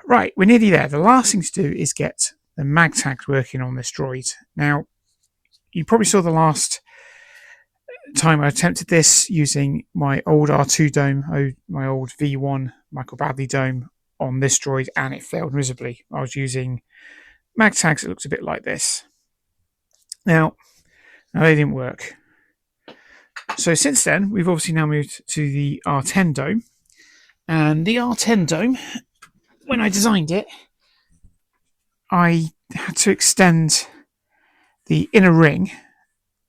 Right, we're nearly there. The last thing to do is get the Magtags working on this droid. Now, you probably saw the last time I attempted this using my old R2 dome, my old V1 Michael Badley dome on this droid, and it failed miserably. I was using Magtags that looked a bit like this. Now they didn't work. So since then, we've obviously now moved to the R10 dome. And the R10 dome, when I designed it, I had to extend the inner ring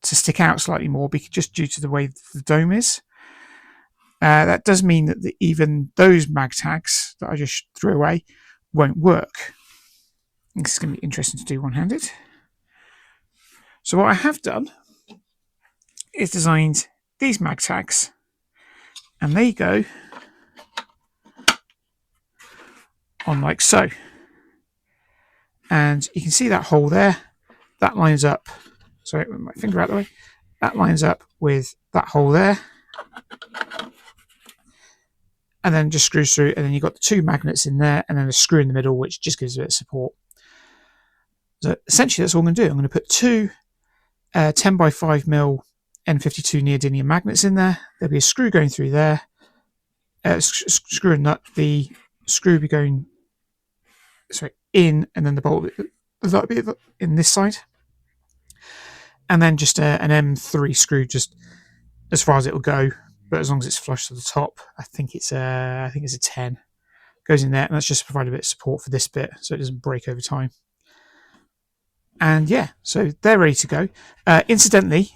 to stick out slightly more, just due to the way the dome is. That does mean that even those Magtags that I just threw away won't work. This is going to be interesting to do one-handed. So what I have done is designed these Magtags, and they go on like so. And you can see that hole there. That lines up. Sorry, with my finger out of the way. That lines up with that hole there. And then just screws through, and then you've got the two magnets in there, and then a screw in the middle, which just gives a bit of support. So essentially, that's all I'm going to do. I'm going to put two 10x5mm N52 neodymium magnets in there. There'll be a screw going through there. Screw and nut. The screw will be going in, and then the bolt will be in this side. And then just an M3 screw, just as far as it will go, but as long as it's flush to the top. I think it's a 10. Goes in there, and that's just to provide a bit of support for this bit, so it doesn't break over time. And yeah, so they're ready to go. Incidentally,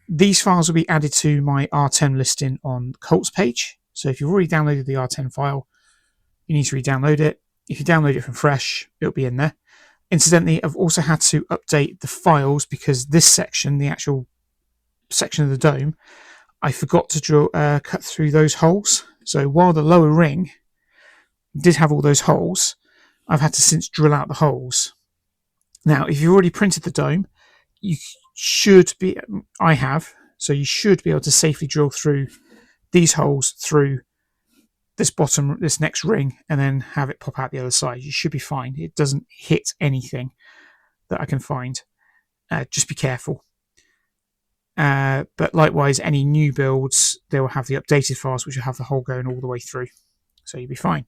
these files will be added to my R10 listing on the Colts page. So if you've already downloaded the R10 file, you need to re-download it. If you download it from fresh, it'll be in there. Incidentally, I've also had to update the files because this section, the actual section of the dome, I forgot to cut through those holes. So while the lower ring did have all those holes, I've had to since drill out the holes. Now, if you've already printed the dome, you should be, I have, so you should be able to safely drill through these holes through this next ring, and then have it pop out the other side. You should be fine. It doesn't hit anything that I can find. Just be careful. But likewise, any new builds, they will have the updated files, which will have the hole going all the way through. So you'll be fine.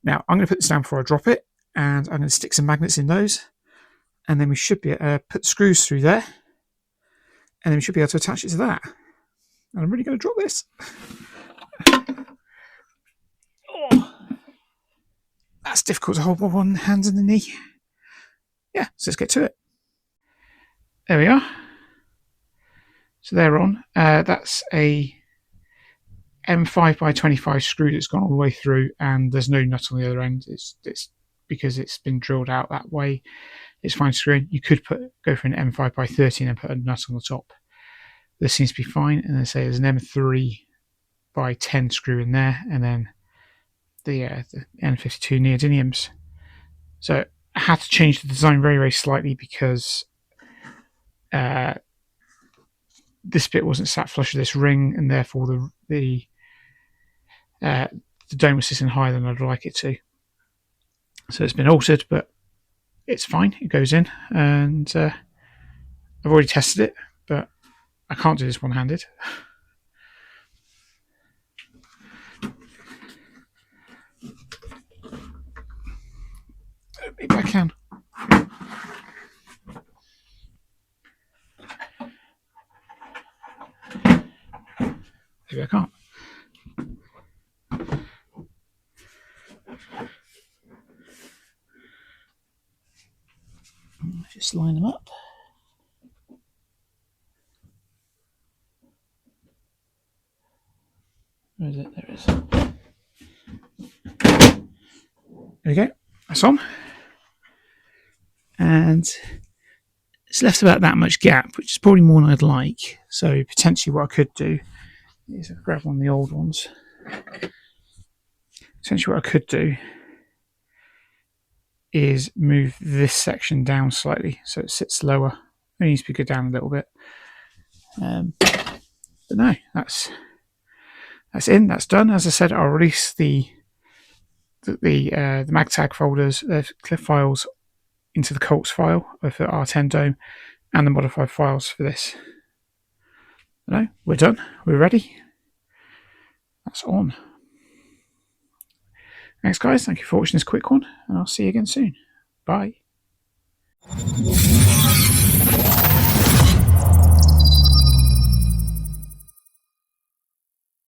Now, I'm going to put this down before I drop it, and I'm going to stick some magnets in those, and then we should be able to put screws through there, and then we should be able to attach it to that. And I'm really going to drop this. Oh, that's difficult to hold with one hand and the knee. Yeah, so let's get to it. There we are. So they're on. That's a M5x25 screw that's gone all the way through, and there's no nut on the other end. It's because it's been drilled out that way. It's fine screwing. You could go for an M5x30 and then put a nut on the top. This seems to be fine. And then say there's an M3x10 screw in there, and then the N52 neodymiums. So I had to change the design very, very slightly because this bit wasn't sat flush with this ring, and therefore the dome was sitting higher than I'd like it to. So it's been altered, but it's fine. It goes in, and I've already tested it, but I can't do this one-handed. Maybe I can. Maybe I can't. Just line them up. Where is it? There it is. There we go. That's on. And it's left about that much gap, which is probably more than I'd like. So potentially what I could do is grab one of the old ones. Essentially what I could do is move this section down slightly so it sits lower. It needs to be go down a little bit. But no, that's that's done. As I said, I'll release the Magtag folders, the clip files into the Colts file of the R10 dome and the modified files for this. No, we're done. We're ready. That's on. Thanks, guys. Thank you for watching this quick one, and I'll see you again soon. Bye.